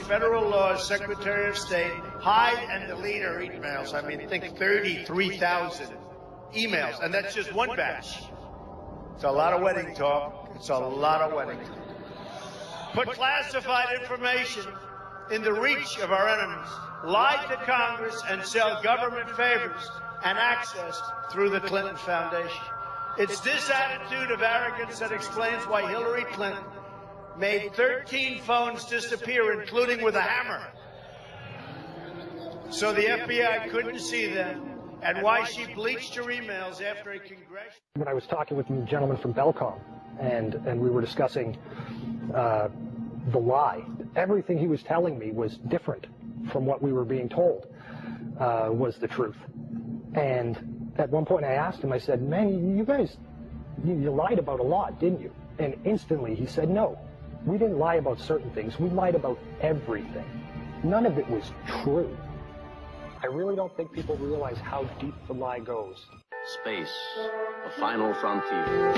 federal laws, Secretary of State, hide and delete her emails. I mean, think 33,000 emails, and that's just one batch. It's a lot of wedding talk. It's a lot of wedding talk. Put classified information in the reach of our enemies, lie to Congress, and sell government favors and access through the Clinton Foundation. It's this attitude of arrogance that explains why Hillary Clinton made 13 phones disappear, including with a hammer, so the FBI couldn't see them, and why she bleached her emails after a congressional... When I was talking with the gentleman from Belcom, and we were discussing the lie, everything he was telling me was different from what we were being told was the truth. And at one point I asked him, I said, man, you guys, you lied about a lot, didn't you? And instantly he said, no, we didn't lie about certain things. We lied about everything. None of it was true. I really don't think people realize how deep the lie goes. Space, the final frontier.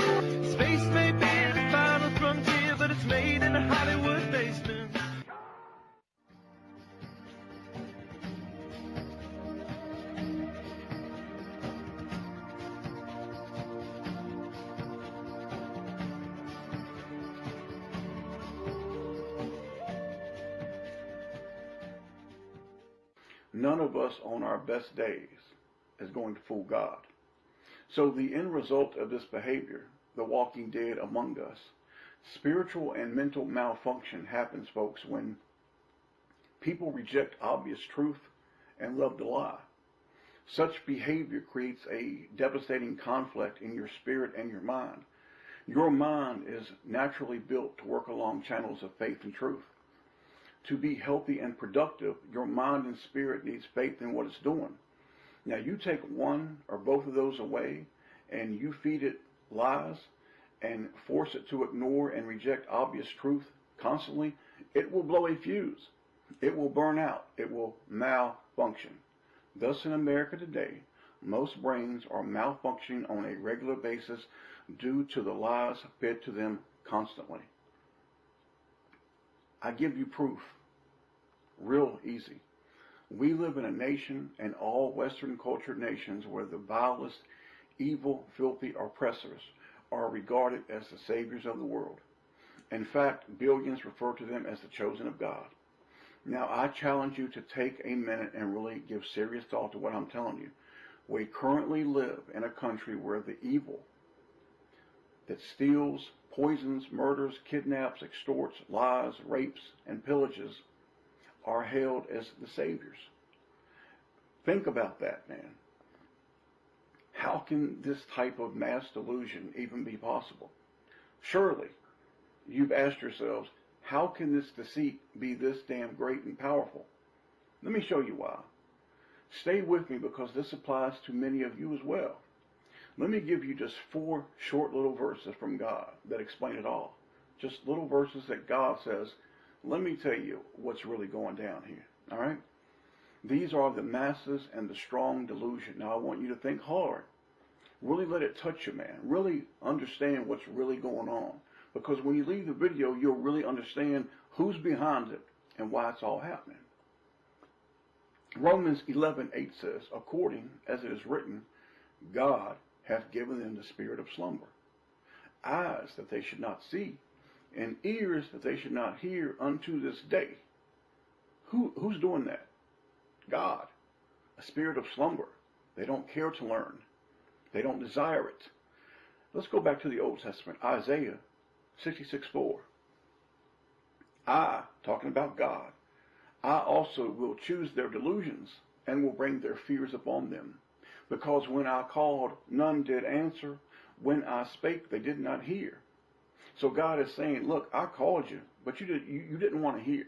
Space may be the final frontier, but it's made in a Hollywood basement. None of us on our best days is going to fool God. So the end result of this behavior, the walking dead among us, spiritual and mental malfunction happens, folks, when people reject obvious truth and love to lie. Such behavior creates a devastating conflict in your spirit and your mind. Your mind is naturally built to work along channels of faith and truth. To be healthy and productive, your mind and spirit needs faith in what it's doing. Now, you take one or both of those away, and you feed it lies and force it to ignore and reject obvious truth constantly, it will blow a fuse. It will burn out. It will malfunction. Thus, in America today, most brains are malfunctioning on a regular basis due to the lies fed to them constantly. I give you proof. Real easy. We live in a nation, and all Western cultured nations, where the vilest, evil, filthy oppressors are regarded as the saviors of the world. In fact, billions refer to them as the chosen of God. Now, I challenge you to take a minute and really give serious thought to what I'm telling you. We currently live in a country where the evil that steals, poisons, murders, kidnaps, extorts, lies, rapes, and pillages are hailed as the saviors. Think about that, man. How can this type of mass delusion even be possible? Surely, you've asked yourselves, how can this deceit be this damn great and powerful? Let me show you why. Stay with me, because this applies to many of you as well. Let me give you just 4 short little verses from God that explain it all. Just little verses that God says, let me tell you what's really going down here. All right? These are the masses and the strong delusion. Now, I want you to think hard. Really let it touch you, man. Really understand what's really going on. Because when you leave the video, you'll really understand who's behind it and why it's all happening. Romans 11:8 says, according as it is written, God hath given them the spirit of slumber, eyes that they should not see, and ears that they should not hear unto this day. Who's doing that? God. A spirit of slumber. They don't care to learn. They don't desire it. Let's go back to the Old Testament. Isaiah 66:4. I, talking about God, I also will choose their delusions and will bring their fears upon them. Because when I called, none did answer. When I spake, they did not hear. So God is saying, look, I called you, but you didn't want to hear.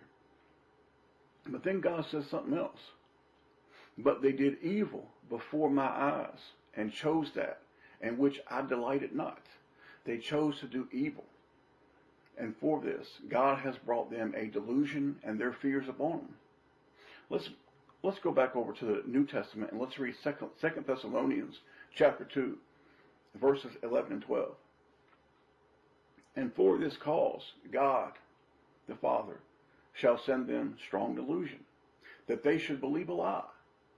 But then God says something else. But they did evil before my eyes, and chose that, in which I delighted not. They chose to do evil. And for this, God has brought them a delusion and their fears upon them. Let's go back over to the New Testament, and let's read 2 Thessalonians chapter 2, verses 11 and 12. And for this cause, God, the Father, shall send them strong delusion, that they should believe a lie.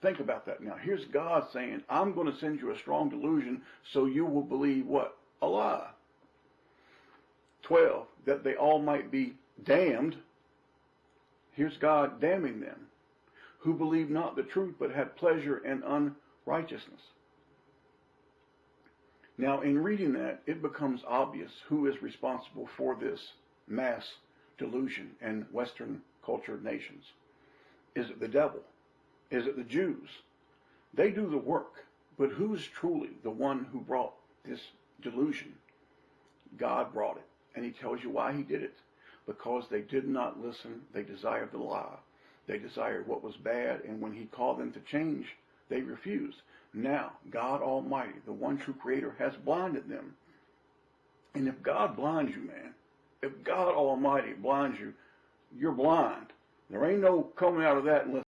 Think about that now. Here's God saying, I'm going to send you a strong delusion so you will believe what? A lie. 12, that they all might be damned. Here's God damning them, who believed not the truth, but had pleasure in unrighteousness. Now, in reading that, it becomes obvious who is responsible for this mass delusion in Western cultured nations. Is it the devil? Is it the Jews? They do the work, but who's truly the one who brought this delusion? God brought it, and he tells you why he did it. Because they did not listen, they desired the lie. They desired what was bad, and when he called them to change, they refused. Now, God Almighty, the one true Creator, has blinded them. And if God blinds you, man, if God Almighty blinds you, you're blind. There ain't no coming out of that unless